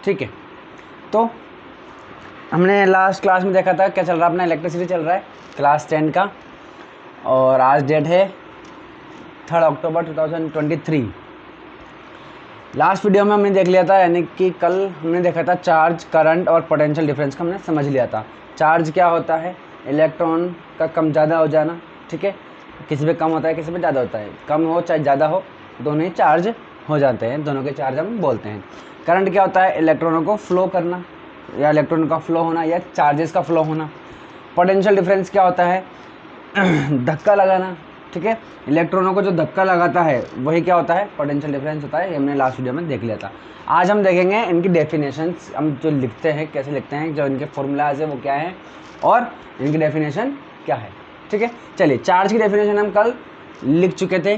ठीक है, तो हमने लास्ट क्लास में देखा था क्या चल रहा है, अपना इलेक्ट्रिसिटी चल रहा है क्लास 10 का, और आज डेट है 3 अक्टूबर 2023। लास्ट वीडियो में हमने देख लिया था, यानी कि कल हमने देखा था चार्ज, करंट और पोटेंशियल डिफरेंस का हमने समझ लिया था। चार्ज क्या होता है, इलेक्ट्रॉन का कम ज़्यादा हो जाना, ठीक है, किसी पे कम होता है किसी पे ज़्यादा होता है, कम हो चाहे ज़्यादा हो दोनों ही चार्ज हो जाते हैं, दोनों के चार्ज हम बोलते हैं। करंट क्या होता है, इलेक्ट्रॉनों को फ्लो करना, या इलेक्ट्रॉन का फ्लो होना, या चार्जेस का फ्लो होना। पोटेंशियल डिफरेंस क्या होता है, धक्का लगाना, ठीक है, इलेक्ट्रॉनों को जो धक्का लगाता है वही क्या होता है, पोटेंशियल डिफरेंस होता है। ये हमने लास्ट वीडियो में देख लिया था। आज हम देखेंगे इनकी डेफिनेशंस, हम जो लिखते हैं कैसे लिखते हैं, जो इनके फॉर्मूलाज है वो क्या है और इनकी डेफिनेशन क्या है, ठीक है। चलिए, चार्ज की डेफिनेशन हम कल लिख चुके थे,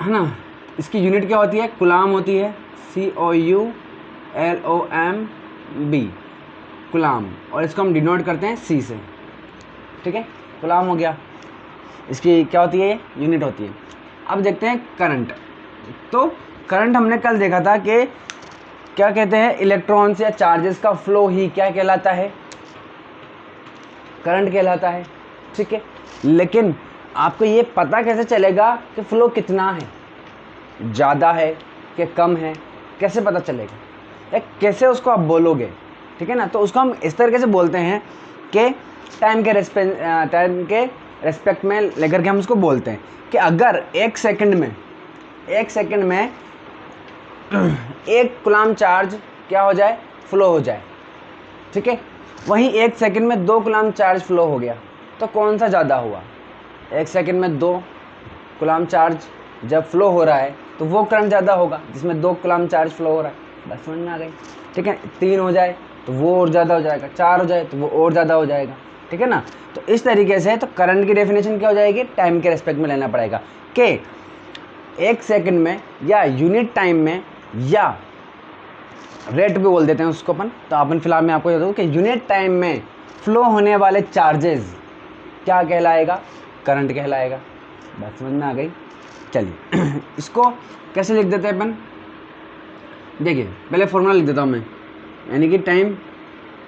है ना। इसकी यूनिट क्या होती है, कूलाम होती है, COULOMB, कूलाम, और इसको हम डिनोट करते हैं C से, ठीक है, कूलाम हो गया। इसकी क्या होती है, यूनिट होती है। अब देखते हैं करंट। तो करंट हमने कल देखा था कि क्या कहते हैं, इलेक्ट्रॉन्स या चार्जेस का फ्लो ही क्या कहलाता है, करंट कहलाता है, ठीक है। लेकिन आपको ये पता कैसे चलेगा कि फ्लो कितना है, ज़्यादा है कि कम है, कैसे पता चलेगा, या कैसे उसको आप बोलोगे, ठीक है ना। तो उसको हम इस तरीके से बोलते हैं कि टाइम के रेस्पेक्ट में लेकर के हम उसको बोलते हैं कि अगर एक सेकंड में 1 कूलाम चार्ज क्या हो जाए, फ्लो हो जाए, ठीक है, वहीं 1 सेकंड में 2 कूलाम चार्ज फ्लो हो गया, तो कौन सा ज़्यादा हुआ। 1 सेकंड में 2 कूलाम चार्ज जब फ्लो हो रहा है तो वो करंट ज़्यादा होगा जिसमें 2 कूलाम चार्ज फ्लो हो रहा है। बस समझ में आ गई, ठीक है। 3 हो जाए तो वो और ज़्यादा हो जाएगा, 4 हो जाए तो वो और ज़्यादा हो जाएगा, ठीक है ना। तो इस तरीके से तो करंट की डेफिनेशन क्या हो जाएगी, टाइम के रेस्पेक्ट में लेना पड़ेगा कि 1 सेकंड में या यूनिट टाइम में, या रेट भी बोल देते हैं उसको अपन। तो अपन फिलहाल मैं आपको बता दूँ कि यूनिट टाइम में फ्लो होने वाले चार्जेस क्या कहलाएगा, करंट कहलाएगा। बात समझ में आ गई। चलिए इसको कैसे लिख देते हैं अपन, देखिए पहले फॉर्मूला लिख देता हूँ मैं, यानी कि टाइम,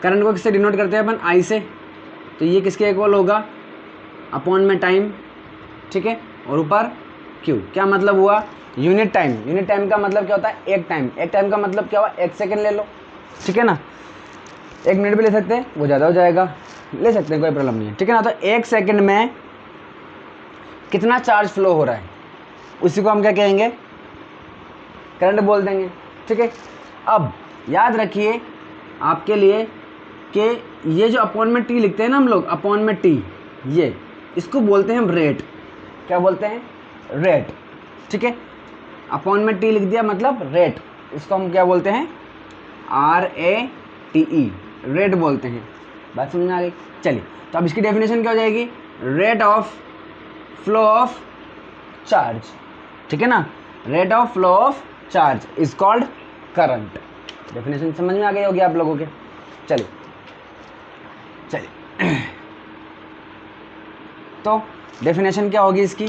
करंट को किससे डिनोट करते हैं अपन, I से। तो ये किसके इक्वल होगा, अपॉन में टाइम, ठीक है, और ऊपर Q। क्या मतलब हुआ, यूनिट टाइम। यूनिट टाइम का मतलब क्या होता है, एक टाइम। एक टाइम का मतलब क्या हुआ, 1 सेकंड ले लो, ठीक है ना। 1 मिनट भी ले सकते हैं, वो ज़्यादा हो जाएगा, ले सकते हैं, कोई प्रॉब्लम नहीं है, ठीक है ना। तो 1 सेकंड में कितना चार्ज फ्लो हो रहा है, उसी को हम क्या कहेंगे, करंट बोल देंगे, ठीक है। अब याद रखिए आपके लिए कि ये जो अपॉन में T लिखते हैं ना हम लोग, अपॉन में T, ये इसको बोलते हैं हम रेट। क्या बोलते हैं, रेट, ठीक है। अपॉन में T लिख दिया मतलब रेट, इसको हम क्या बोलते हैं, RATE, रेट बोलते हैं। बात समझ में आ गई। चलिए, तो अब इसकी डेफिनेशन क्या हो जाएगी, rate of flow of charge, ठीक है ना, rate of flow of charge is called current. Definition समझ में आ गई होगी आप लोगों के। चलिए तो डेफिनेशन क्या होगी इसकी,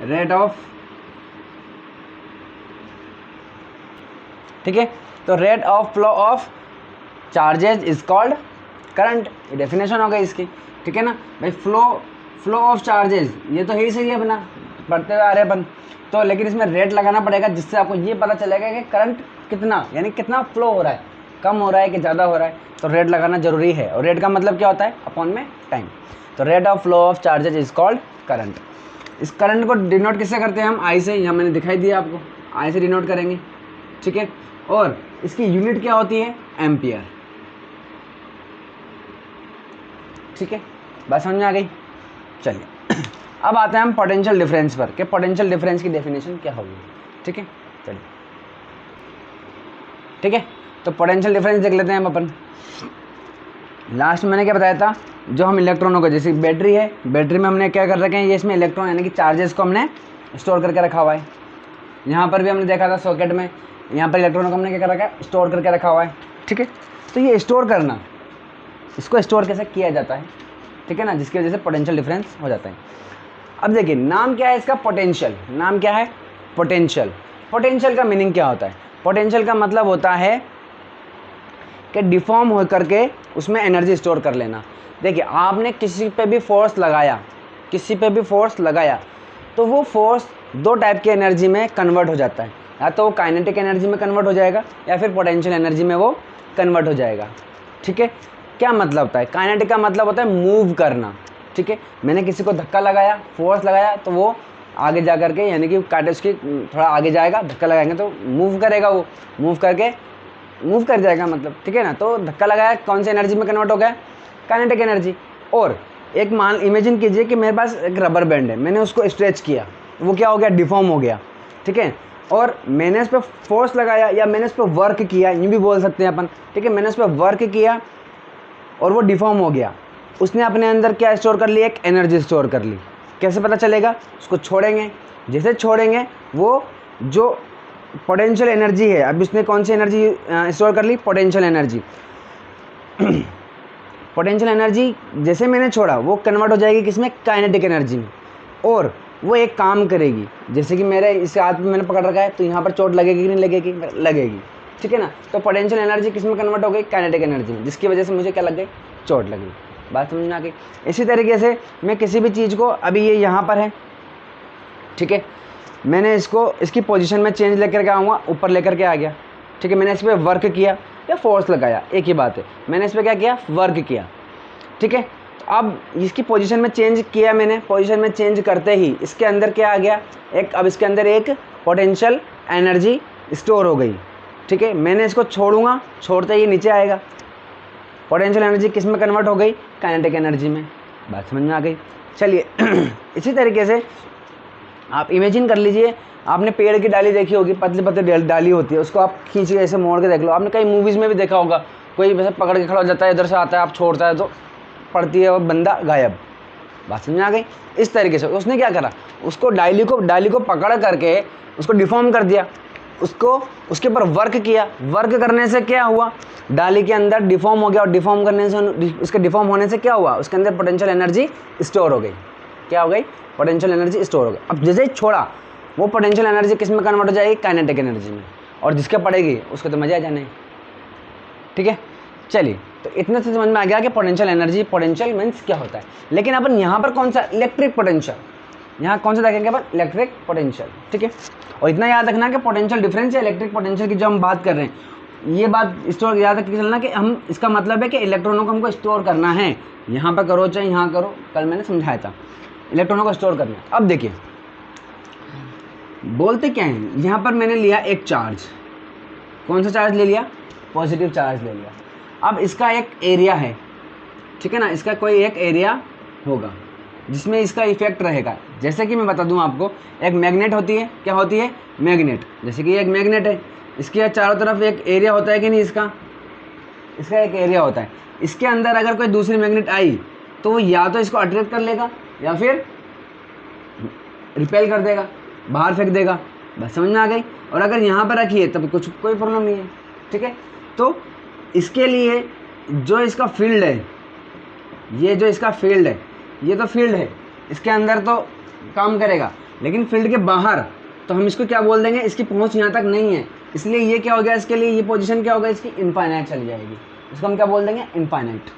रेट ऑफ, ठीक है, तो rate of flow of charges is called current. ये डेफिनेशन हो गई इसकी, ठीक है ना भाई। फ्लो ऑफ चार्जेस, ये तो ही सही है अपना, पढ़ते हुए आ रहे अपन तो, लेकिन इसमें रेट लगाना पड़ेगा जिससे आपको ये पता चलेगा कि करंट कितना, यानी कितना फ्लो हो रहा है, कम हो रहा है कि ज़्यादा हो रहा है। तो रेट लगाना जरूरी है, और रेट का मतलब क्या होता है, अपॉन में टाइम। तो rate of flow of charges is called current. इस करंट को डिनोट किससे करते हैं हम, I से, यहाँ मैंने दिखाई दिया आपको, I से डिनोट करेंगे, ठीक है। और इसकी यूनिट क्या होती है, एम्पियर, ठीक है। बात समझ में आ गई। चलिए अब आते हैं हम पोटेंशियल डिफरेंस पर, कि पोटेंशियल डिफरेंस की डेफिनेशन क्या होगी, ठीक है। चलिए, ठीक है, तो पोटेंशियल डिफरेंस देख लेते हैं हम अपन। लास्ट में मैंने क्या बताया था, जो हम इलेक्ट्रॉनों को, जैसे बैटरी है, बैटरी में हमने क्या कर रखे हैं, ये इसमें इलेक्ट्रॉन यानी कि चार्जेस को हमने स्टोर करके रखा हुआ है। यहाँ पर भी हमने देखा था सॉकेट में, यहाँ पर इलेक्ट्रॉनों को हमने क्या कर रखा है, स्टोर करके रखा हुआ है, ठीक है। तो ये स्टोर करना, इसको स्टोर कैसे किया जाता है, ठीक है ना, जिसकी वजह से पोटेंशियल डिफरेंस हो जाता है। अब देखिए नाम क्या है इसका, पोटेंशियल, नाम क्या है, पोटेंशियल। पोटेंशियल का मीनिंग क्या होता है? पोटेंशियल का मतलब होता है कि डिफॉर्म हो करके उसमें एनर्जी स्टोर कर लेना। देखिए, आपने किसी पे भी फोर्स लगाया, किसी पे भी फोर्स लगाया, तो वो फोर्स दो टाइप की एनर्जी में कन्वर्ट हो जाता है। या तो वो काइनेटिक एनर्जी में कन्वर्ट हो जाएगा या फिर पोटेंशियल एनर्जी में वो कन्वर्ट हो जाएगा। ठीक है, क्या मतलब होता है? काइनेटिक का मतलब होता है मूव करना। ठीक है, मैंने किसी को धक्का लगाया, फोर्स लगाया, तो वो आगे जा करके, यानी कि काटे उसकी थोड़ा आगे जाएगा, धक्का लगाएंगे तो मूव करेगा, वो मूव करके मूव कर जाएगा मतलब। ठीक है ना, तो धक्का लगाया, कौन सी एनर्जी में कन्वर्ट हो गया? Kinetic energy. और एक मान इमेजिन कीजिए कि मेरे पास एक रबर बैंड है, मैंने उसको स्ट्रेच किया, वो क्या हो गया? डिफॉर्म हो गया। ठीक है, और मैंने उस पर फोर्स लगाया या मैंने उस पर वर्क किया, यूँ भी बोल सकते हैं अपन। ठीक है, मैंने उस पर वर्क किया और वो डिफॉर्म हो गया। उसने अपने अंदर क्या स्टोर कर ली? एक एनर्जी स्टोर कर ली। कैसे पता चलेगा? उसको छोड़ेंगे, जैसे छोड़ेंगे वो जो पोटेंशियल एनर्जी है, अब उसने कौन सी एनर्जी स्टोर कर ली? Potential energy. पोटेंशियल एनर्जी जैसे मैंने छोड़ा वो कन्वर्ट हो जाएगी किसमें? काइनेटिक एनर्जी में। और वो एक काम करेगी, जैसे कि मेरे इस हाथ में मैंने पकड़ रखा है, तो यहाँ पर चोट लगेगी कि नहीं लगेगी? लगेगी। ठीक है ना, तो पोटेंशियल एनर्जी किस में कन्वर्ट हो गई? काइनेटिक एनर्जी में, जिसकी वजह से मुझे क्या लग गई? चोट लग गई। बात समझ में आ गई? इसी तरीके से मैं किसी भी चीज़ को, अभी ये यहाँ पर है, ठीक है, मैंने इसको इसकी पोजीशन में चेंज लेकर के आऊँगा, ऊपर लेकर के आ गया। ठीक है, मैंने इस पर वर्क किया या फोर्स लगाया, एक ही बात है। मैंने इस पर क्या किया? वर्क किया। ठीक है, तो अब इसकी पोजीशन में चेंज किया मैंने, पोजीशन में चेंज करते ही इसके अंदर क्या आ गया? एक, अब इसके अंदर एक पोटेंशियल एनर्जी स्टोर हो गई। ठीक है, मैंने इसको छोड़ूंगा, छोड़ते ही नीचे आएगा। पोटेंशियल एनर्जी किस में कन्वर्ट हो गई? काइनेटिक एनर्जी में। बात समझ में आ गई? चलिए इसी तरीके से आप इमेजिन कर लीजिए, आपने पेड़ की डाली देखी होगी, पतली पतली डाली होती है, उसको आप खींच के ऐसे मोड़ के देख लो। आपने कई मूवीज़ में भी देखा होगा, कोई वैसे पकड़ के खड़ा हो जाता है, इधर से आता है, आप छोड़ता है तो पड़ती है, वो बंदा गायब। बात समझ में आ गई? इस तरीके से उसने क्या करा? उसको डाली को पकड़ करके उसको डिफॉर्म कर दिया, उसको उसके ऊपर वर्क किया। वर्क करने से क्या हुआ? डाली के अंदर डिफॉर्म हो गया, और डिफॉर्म करने से, उसके डिफॉर्म होने से क्या हुआ? उसके अंदर पोटेंशियल एनर्जी स्टोर हो गई। क्या हो गई? पोटेंशियल एनर्जी स्टोर हो गई। अब जैसे ही छोड़ा, वो पोटेंशियल एनर्जी किस में कन्वर्ट हो जाएगी? काइनेटिक एनर्जी में। और जिसके पड़ेगी उसको तो मजा आ जाना है। ठीक है, चलिए, तो इतने से समझ में आ गया कि पोटेंशियल एनर्जी, पोटेंशियल मीन्स क्या होता है। लेकिन अपन यहाँ पर कौन सा? Electric potential. यहाँ कौन सा देखेंगे अपन? Electric potential. ठीक है, और इतना याद रखना कि पोटेंशियल डिफरेंस है इलेक्ट्रिक पोटेंशियल की जो हम बात कर रहे हैं। ये बात स्टोर याद रख के चलना कि हम, इसका मतलब है कि इलेक्ट्रॉनों को हमको स्टोर करना है। यहाँ पर करो चाहे यहाँ करो, कल मैंने समझाया था, इलेक्ट्रॉनों को स्टोर करना है। अब देखिए बोलते क्या है, यहाँ पर मैंने लिया एक चार्ज। कौन सा चार्ज ले लिया? पॉजिटिव चार्ज ले लिया। अब इसका एक एरिया है, ठीक है ना, इसका कोई एक एरिया होगा जिसमें इसका इफेक्ट रहेगा। जैसे कि मैं बता दूं आपको, एक मैग्नेट होती है, क्या होती है? मैग्नेट। जैसे कि एक मैग्नेट है, इसके चारों तरफ एक एरिया होता है कि नहीं? इसका एक एरिया होता है। इसके अंदर अगर कोई दूसरी मैग्नेट आई तो वो या तो इसको अट्रैक्ट कर लेगा या फिर रिपेल कर देगा, बाहर फेंक देगा। बस समझ में आ गई? और अगर यहाँ पर रखी है तब कोई प्रॉब्लम नहीं है। ठीक है, तो इसके लिए जो इसका फील्ड है, ये जो इसका फील्ड है, ये तो फील्ड है, इसके अंदर तो काम करेगा, लेकिन फील्ड के बाहर तो हम इसको क्या बोल देंगे? इसकी पहुंच यहाँ तक नहीं है, इसलिए ये क्या हो गया? इसके लिए ये पोजीशन क्या होगा? इसकी इनफाइनाइट चली जाएगी। इसको हम क्या बोल देंगे? इनफाइनाइट।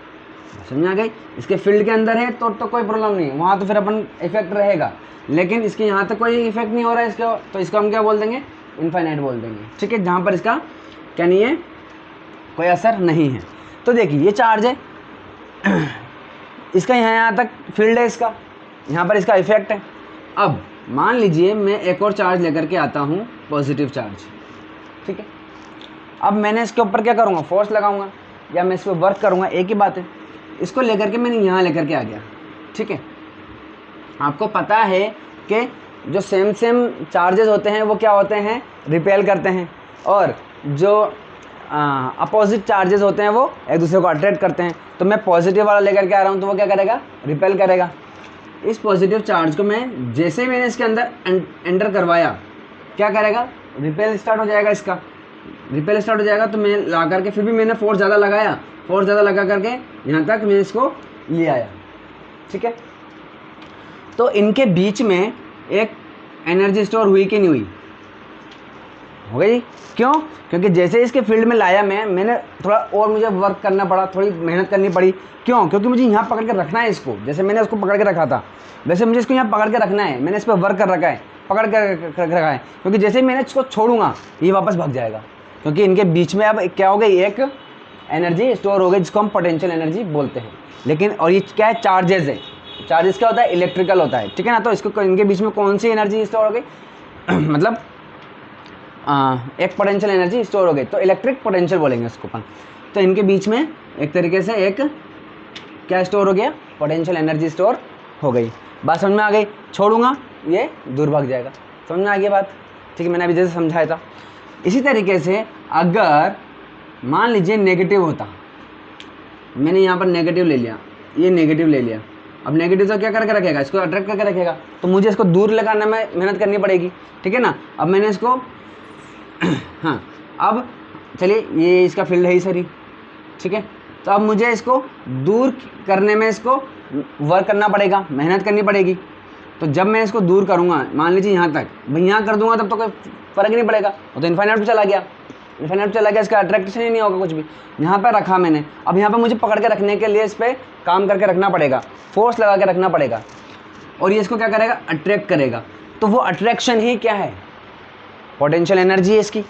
समझ आ गई? इसके फील्ड के अंदर है तो कोई प्रॉब्लम नहीं है, वहाँ तो फिर अपन इफेक्ट रहेगा, लेकिन इसके यहाँ तक कोई इफेक्ट नहीं हो रहा है इसका, तो इसको हम क्या बोल देंगे? इनफाइनाइट बोल देंगे। ठीक है, जहाँ पर इसका क्या नहीं है? कोई असर नहीं है। तो देखिए ये चार्ज है, इसका यहाँ तक फील्ड है, इसका यहाँ पर इसका इफेक्ट है। अब मान लीजिए मैं एक और चार्ज लेकर के आता हूँ, पॉजिटिव चार्ज। ठीक है, अब मैंने इसके ऊपर क्या करूँगा? फोर्स लगाऊंगा या मैं इस पर वर्क करूँगा, एक ही बात है। इसको लेकर के मैंने यहाँ लेकर के आ गया। ठीक है, आपको पता है कि जो सेम चार्जेस होते हैं वो क्या होते हैं? रिपेल करते हैं, और जो अपोजिट चार्जेस होते हैं वो एक दूसरे को अट्रैक्ट करते हैं। तो मैं पॉजिटिव वाला लेकर के आ रहा हूँ तो वो क्या करेगा? रिपेल करेगा। इस पॉजिटिव चार्ज को मैं जैसे ही मैंने इसके अंदर एंटर करवाया, क्या करेगा? रिपेल स्टार्ट हो जाएगा। इसका रिपेल स्टार्ट हो जाएगा, तो मैं ला करके, फिर भी मैंने फोर्स ज़्यादा लगाया, फोर्स ज़्यादा लगा करके यहाँ तक मैं इसको ले आया। ठीक है, तो इनके बीच में एक एनर्जी स्टोर हुई कि नहीं हुई? हो गई। क्यों? क्योंकि जैसे इसके फील्ड में लाया मैंने थोड़ा और मुझे वर्क करना पड़ा, थोड़ी मेहनत करनी पड़ी। क्यों? क्योंकि मुझे यहाँ पकड़ के रखना है इसको, जैसे मैंने उसको पकड़ के रखा था वैसे मुझे इसको यहाँ पकड़ के रखना है। मैंने इस पर वर्क कर रखा है, पकड़ कर रखा है, क्योंकि जैसे ही मैंने इसको छोड़ूंगा ये वापस भाग जाएगा, क्योंकि इनके बीच में अब क्या हो गई, एक एनर्जी स्टोर हो गई जिसको हम पोटेंशियल एनर्जी बोलते हैं। लेकिन और ये क्या है, चार्जेस है। चार्जेस क्या होता है, इलेक्ट्रिकल होता है, ठीक है ना। तो इसको इनके बीच में कौन सी एनर्जी स्टोर हो गई मतलब एक पोटेंशियल एनर्जी स्टोर हो गई, तो इलेक्ट्रिक पोटेंशियल बोलेंगे उसको अपन। तो इनके बीच में एक तरीके से एक क्या स्टोर हो गया, पोटेंशियल एनर्जी स्टोर हो गई। बात समझ में आ गई? छोड़ूंगा ये दूर भाग जाएगा। समझ में आ गई बात? ठीक है, मैंने अभी जैसे समझाया था। इसी तरीके से अगर मान लीजिए नेगेटिव होता, मैंने यहाँ पर नेगेटिव ले लिया, ये नेगेटिव ले लिया, अब नेगेटिव तो क्या करके रखेगा, इसको अट्रैक्ट करके रखेगा, तो मुझे इसको दूर लगाने में मेहनत करनी पड़ेगी, ठीक है ना। अब मैंने इसको हाँ, अब चलिए ये इसका फील्ड है ही सही, ठीक है। तो अब मुझे इसको दूर करने में इसको वर्क करना पड़ेगा, मेहनत करनी पड़ेगी। तो जब मैं इसको दूर करूँगा, मान लीजिए यहाँ तक, भाई यहाँ कर दूंगा तब तो कोई फ़र्क नहीं पड़ेगा, वो तो इन्फाइनाइट पे चला गया, इन्फाइनाइट चला गया, इसका अट्रैक्शन ही नहीं होगा कुछ भी। यहाँ पर रखा मैंने, अब यहाँ पर मुझे पकड़ के रखने के लिए इस पर काम करके रखना पड़ेगा, फोर्स लगा के रखना पड़ेगा, और ये इसको क्या करेगा, अट्रैक्ट करेगा। तो वो अट्रैक्शन ही क्या है, पोटेंशियल एनर्जी है इसकी,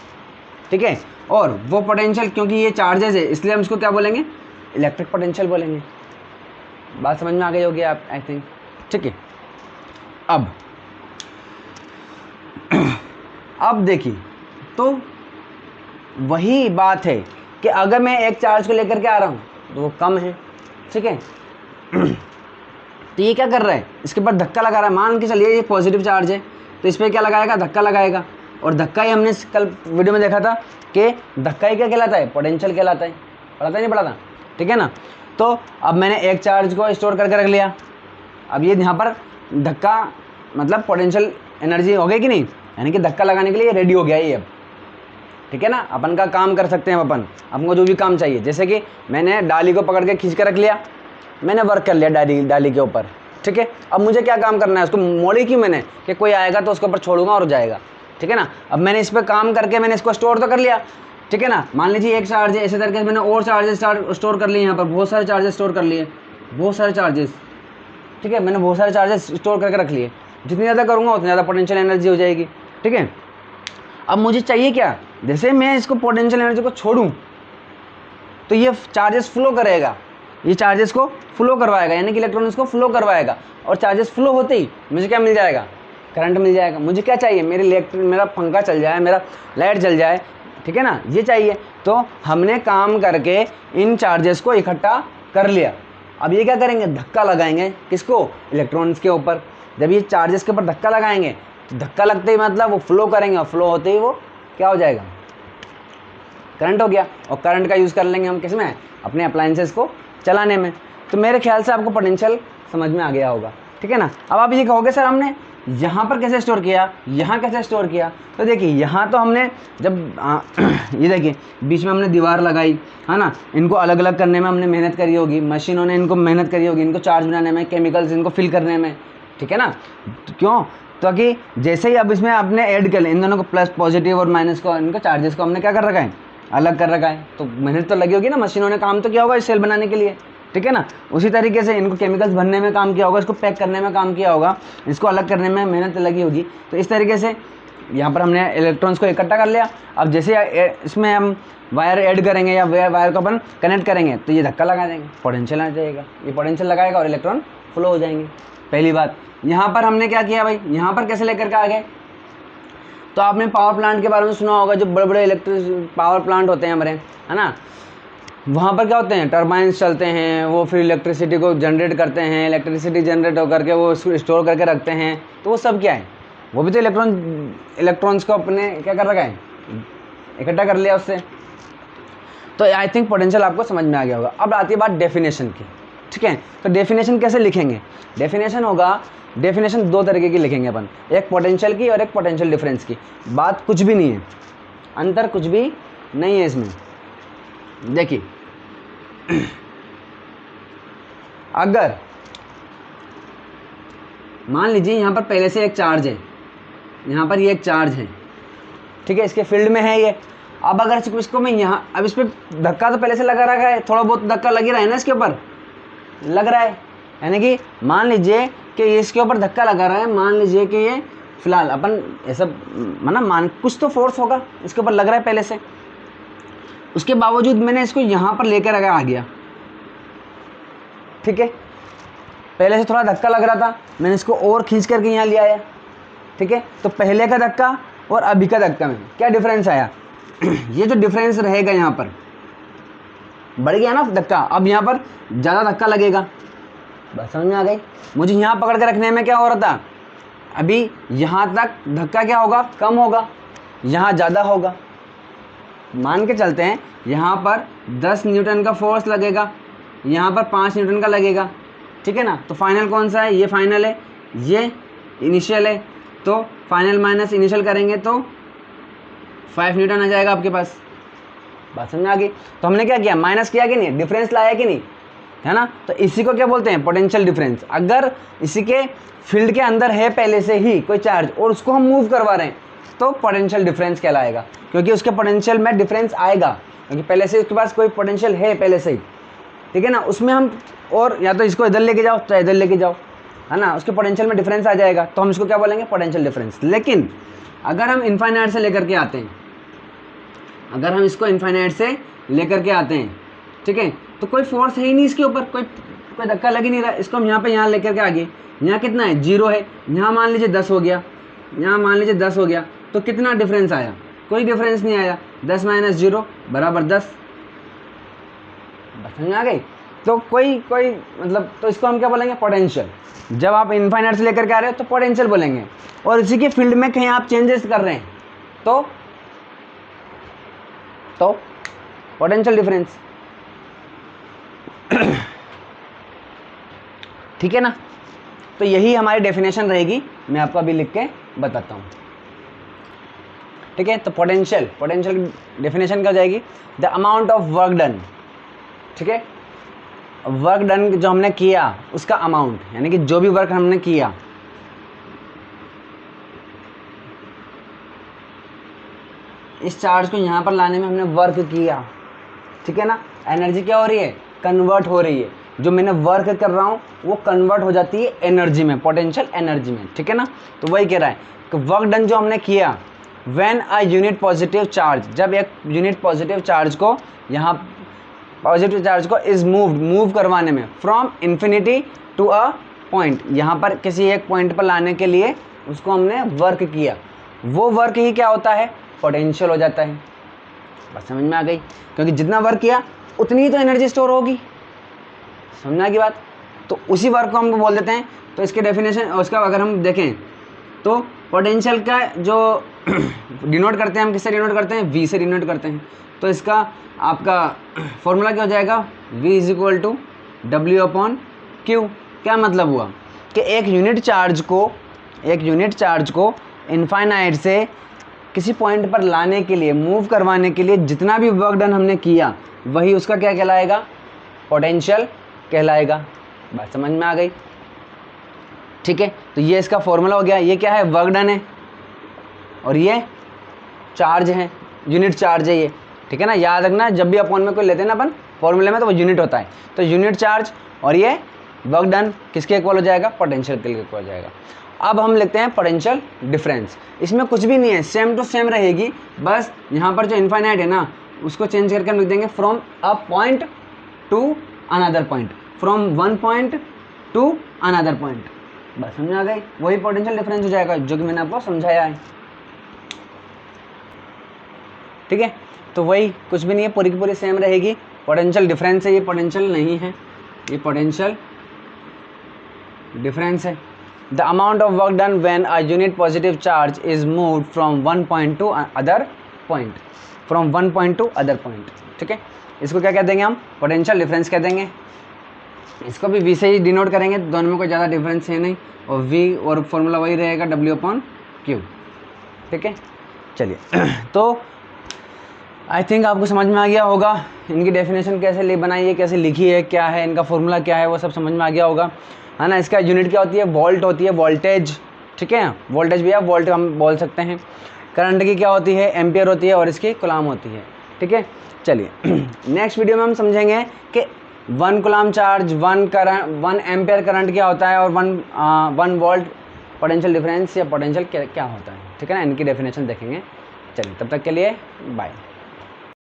ठीक है। और वो पोटेंशियल, क्योंकि ये चार्जेस है इसलिए हम इसको क्या बोलेंगे, इलेक्ट्रिक पोटेंशियल बोलेंगे। बात समझ में आ गई होगी आप, आई थिंक, ठीक है। अब देखिए, तो वही बात है कि अगर मैं एक चार्ज को लेकर के आ रहा हूँ तो वो कम है, ठीक है। तो ये क्या कर रहा है, इसके ऊपर धक्का लगा रहा है। मान के चलिए ये पॉजिटिव चार्ज है, तो इस पर क्या लगाएगा, धक्का लगाएगा। और धक्का ही हमने कल वीडियो में देखा था कि धक्का ही क्या कहलाता है, पोटेंशियल कहलाता है। पढ़ा था नहीं पढ़ा था, ठीक है ना। तो अब मैंने एक चार्ज को स्टोर करके रख लिया, अब ये यहाँ पर धक्का मतलब पोटेंशियल एनर्जी हो गई कि नहीं, यानी कि धक्का लगाने के लिए रेडी हो गया ये अब, ठीक है ना। अपन का काम कर सकते हैं अपन, हमको जो भी काम चाहिए। जैसे कि मैंने डाली को पकड़ के खींच कर रख लिया, मैंने वर्क कर लिया डाली के ऊपर, ठीक है। अब मुझे क्या काम करना है, उसको मोड़ी की मैंने कि कोई आएगा तो उसके ऊपर छोड़ूंगा और जाएगा, ठीक है ना। अब मैंने इस पर काम करके मैंने इसको स्टोर तो कर लिया, ठीक है ना। मान लीजिए एक चार्ज है, इसी तरीके से मैंने और चार्जेस स्टोर कर लिए, यहाँ पर बहुत सारे चार्जेस स्टोर कर लिए, बहुत सारे चार्जेस, ठीक है। मैंने बहुत सारे चार्जेस स्टोर करके रख लिए, जितनी ज़्यादा करूँगा उतनी ज़्यादा पोटेंशियल एनर्जी हो जाएगी, ठीक है। अब मुझे चाहिए क्या, जैसे मैं इसको पोटेंशियल एनर्जी को छोड़ूं तो ये चार्जेस फ्लो करेगा, ये चार्जेस को फ्लो करवाएगा, यानी कि इलेक्ट्रॉन्स को फ्लो करवाएगा। और चार्जेस फ्लो होते ही मुझे क्या मिल जाएगा, करंट मिल जाएगा। मुझे क्या चाहिए, मेरा पंखा चल जाए, मेरा लाइट जल जाए, ठीक है ना, ये चाहिए। तो हमने काम करके इन चार्जेस को इकट्ठा कर लिया। अब ये क्या करेंगे, धक्का लगाएंगे किसको, इलेक्ट्रॉन्स के ऊपर। जब ये चार्जेस के ऊपर धक्का लगाएंगे तो धक्का लगते ही मतलब वो फ्लो करेंगे, और फ्लो होते ही वो क्या हो जाएगा, करंट हो गया। और करंट का यूज़ कर लेंगे हम किस में, अपने अप्लायंसेस को चलाने में। तो मेरे ख्याल से आपको पोटेंशियल समझ में आ गया होगा, ठीक है ना। अब आप ये कहोगे सर हमने यहाँ पर कैसे स्टोर किया, यहाँ कैसे स्टोर किया। तो देखिए यहाँ तो हमने जब ये देखिए बीच में हमने दीवार लगाई है ना, इनको अलग अलग करने में हमने मेहनत करी होगी, मशीनों ने इनको मेहनत करी होगी, इनको चार्ज बनाने में, केमिकल्स इनको फिल करने में, ठीक है ना। क्यों, तो कि जैसे ही अब इसमें आपने ऐड कर लिया इन दोनों को, प्लस पॉजिटिव और माइनस को, इनको चार्जेस को हमने क्या कर रखा है, अलग कर रखा है। तो मेहनत तो लगी होगी ना, मशीनों ने काम तो किया होगा इस सेल बनाने के लिए, ठीक है ना। उसी तरीके से इनको केमिकल्स भरने में काम किया होगा, इसको पैक करने में काम किया होगा, इसको अलग करने में मेहनत लगी होगी। तो इस तरीके से यहाँ पर हमने इलेक्ट्रॉन्स को इकट्ठा कर लिया। अब जैसे इसमें हम वायर ऐड करेंगे या वायर को अपन कनेक्ट करेंगे तो ये धक्का लगा देंगे, पोटेंशियल आ जाएगा, ये पोटेंशियल लगाएगा और इलेक्ट्रॉन फ्लो हो जाएंगे। पहली बात। यहाँ पर हमने क्या किया भाई, यहाँ पर कैसे लेकर के आ गए, तो आपने पावर प्लांट के बारे में सुना होगा, जो बड़े बड़े इलेक्ट्रिक पावर प्लांट होते हैं हमारे, है ना। वहाँ पर क्या होते हैं, टर्बाइंस चलते हैं, वो फिर इलेक्ट्रिसिटी को जनरेट करते हैं, इलेक्ट्रिसिटी जनरेट होकर के वो स्टोर करके रखते हैं। तो वो सब क्या है, वो भी तो इलेक्ट्रॉन्स को अपने क्या कर रखा है, इकट्ठा कर लिया उससे। तो आई थिंक पोटेंशियल आपको समझ में आ गया होगा। अब आती है बात डेफिनेशन की, ठीक है। तो डेफिनेशन कैसे लिखेंगे, डेफिनेशन होगा, डेफिनेशन दो तरीके की लिखेंगे अपन, एक पोटेंशियल की और एक पोटेंशियल डिफरेंस की। बात कुछ भी नहीं है, अंतर कुछ भी नहीं है इसमें। देखिए अगर मान लीजिए यहाँ पर पहले से एक चार्ज है, यहाँ पर ये एक चार्ज है, ठीक है, इसके फील्ड में है ये। अब अगर इसको मैं यहाँ, अब इस पर धक्का तो पहले से लगा रखा है, थोड़ा बहुत धक्का लग ही रहा है ना, इसके ऊपर लग रहा है, यानी कि मान लीजिए कि इसके ऊपर धक्का लगा रहा है, मान लीजिए कि ये फिलहाल अपन ऐसा मतलब कुछ तो फोर्स होगा इसके ऊपर लग रहा है पहले से, उसके बावजूद मैंने इसको यहाँ पर लेकर अगर आ गया, ठीक है, पहले से थोड़ा धक्का लग रहा था, मैंने इसको और खींच करके यहाँ ले आया, ठीक है, तो पहले का धक्का और अभी का धक्का में क्या डिफरेंस आया ये जो डिफरेंस रहेगा यहाँ पर बढ़ गया ना धक्का, अब यहाँ पर ज़्यादा धक्का लगेगा। बस समझ में आ गई। मुझे यहाँ पकड़ के रखने में क्या हो रहा था, अभी यहाँ तक धक्का क्या होगा, कम होगा, यहाँ ज़्यादा होगा। मान के चलते हैं यहाँ पर 10 न्यूटन का फोर्स लगेगा, यहाँ पर 5 न्यूटन का लगेगा, ठीक है ना। तो फाइनल कौन सा है, ये फाइनल है, ये इनिशियल है, तो फाइनल माइनस इनिशियल करेंगे तो 5 न्यूटन आ जाएगा आपके पास। बात समझ में आ गई। तो हमने क्या किया, माइनस किया कि नहीं, डिफरेंस लाया कि नहीं, है ना। तो इसी को क्या बोलते हैं, पोटेंशियल डिफरेंस। अगर इसी के फील्ड के अंदर है पहले से ही कोई चार्ज और उसको हम मूव करवा रहे हैं तो पोटेंशियल डिफरेंस कहलाएगा, क्योंकि उसके पोटेंशियल में डिफरेंस आएगा, क्योंकि पहले से उसके पास कोई पोटेंशियल है पहले से ही, ठीक है ना। उसमें हम और या तो इसको इधर लेके जाओ तो इधर लेके जाओ, है ना, उसके पोटेंशियल में डिफरेंस आ जाएगा, तो हम इसको क्या बोलेंगे, पोटेंशियल डिफरेंस। लेकिन अगर हम इनफाइनाइट से लेकर के आते हैं, अगर हम इसको इनफाइनाइट से लेकर के आते हैं, ठीक है, तो कोई फोर्स है ही नहीं इसके ऊपर, कोई धक्का लग ही नहीं रहा। इसको हम यहाँ पे यहाँ लेकर के आगे, यहाँ कितना है, 0 है, यहाँ मान लीजिए 10 हो गया, यहाँ मान लीजिए 10 हो गया, तो कितना डिफरेंस आया, कोई डिफरेंस नहीं आया। 10 - 0 = 10। समझ में आ गई। तो कोई मतलब, तो इसको हम क्या बोलेंगे, पोटेंशियल। जब आप इनफाइनाइट से लेकर के आ रहे हो तो पोटेंशियल बोलेंगे, और इसी के फील्ड में कहीं आप चेंजेस कर रहे हैं तो पोटेंशियल डिफरेंस, ठीक है ना। तो यही हमारी डेफिनेशन रहेगी, मैं आपको अभी लिख के बताता हूँ, ठीक है। तो पोटेंशियल डेफिनेशन क्या हो जाएगी, the amount of work done, ठीक है, वर्क डन जो हमने किया उसका अमाउंट, यानी कि जो भी वर्क हमने किया, इस चार्ज को यहाँ पर लाने में हमने वर्क किया, ठीक है ना। एनर्जी क्या हो रही है, कन्वर्ट हो रही है, जो मैंने वर्क कर रहा हूँ वो कन्वर्ट हो जाती है एनर्जी में, पोटेंशियल एनर्जी में, ठीक है ना। तो वही कह रहा है कि वर्क डन जो हमने किया, when a unit positive charge, जब एक यूनिट पॉजिटिव चार्ज को यहाँ पॉजिटिव चार्ज को इज मूव करवाने में, from infinity to a point, यहाँ पर किसी एक पॉइंट पर लाने के लिए उसको हमने वर्क किया, वो वर्क ही क्या होता है, पोटेंशियल हो जाता है। बस समझ में आ गई, क्योंकि जितना वर्क किया उतनी ही तो एनर्जी स्टोर होगी, समझना की बात। तो उसी वर्क को हम बोल देते हैं। तो इसके डेफिनेशन, उसका अगर हम देखें तो पोटेंशियल का जो डिनोट करते हैं हम, किससे डिनोट करते हैं, V से डिनोट करते हैं। तो इसका आपका फॉर्मूला क्या हो जाएगा, V = W/Q। क्या मतलब हुआ कि एक यूनिट चार्ज को इनफाइनाइट से किसी पॉइंट पर लाने के लिए, मूव करवाने के लिए जितना भी वर्क डन हमने किया, वही उसका क्या कहलाएगा, पोटेंशियल कहलाएगा। बात समझ में आ गई, ठीक है। तो ये इसका फॉर्मूला हो गया। ये क्या है, वर्क डन है, और ये चार्ज है, यूनिट चार्ज है ये, ठीक है ना। याद रखना, जब भी अपॉन में कोई लेते हैं ना अपन फॉर्मूले में, तो वो यूनिट होता है। तो यूनिट चार्ज और ये वर्क डन किसके इक्वल हो जाएगा, पोटेंशियल के इक्वल हो जाएगा। अब हम लिखते हैं पोटेंशियल डिफरेंस। इसमें कुछ भी नहीं है, सेम टू सेम रहेगी, बस यहाँ पर जो इनफाइनाइट है ना उसको चेंज करके हम लिख देंगे from a point two another point, from one point two another point. बस समझ आ गई, वही पोटेंशियल डिफरेंस हो जाएगा जो कि मैंने आपको समझाया है, ठीक है। तो वही, कुछ भी नहीं है, पूरी की पूरी सेम रहेगी। पोटेंशियल डिफरेंस है, ये पोटेंशियल नहीं है, ये पोटेंशियल डिफरेंस है। The amount of work done when a unit positive charge is moved from one point two other point, from one point two other point, ठीक है। इसको क्या कह देंगे हम, पोटेंशियल डिफरेंस कह देंगे। इसको भी V से ही डिनोट करेंगे, दोनों में कोई ज़्यादा डिफरेंस है नहीं, और V और फॉर्मूला वही रहेगा W/Q, ठीक है। चलिए तो आई थिंक आपको समझ में आ गया होगा, इनकी डेफिनेशन कैसे बनाई है, कैसे लिखी है, क्या है इनका फॉर्मूला, क्या है, वो सब समझ में आ गया होगा, है ना। इसका यूनिट क्या होती है, वोल्ट होती है, वोल्टेज, ठीक है। वोल्टेज भी है, वोल्ट हम बोल सकते हैं। करंट की क्या होती है, एम्पियर होती है, और इसकी कूलाम होती है। ठीक है, चलिए नेक्स्ट वीडियो में हम समझेंगे कि 1 कूलाम चार्ज, 1 एम्पियर करंट क्या होता है, और 1 वोल्ट पोटेंशियल डिफरेंस या पोटेंशियल क्या होता है। ठीक है ना, इनकी डेफिनेशन देखेंगे। चलिए तब तक के लिए बाय।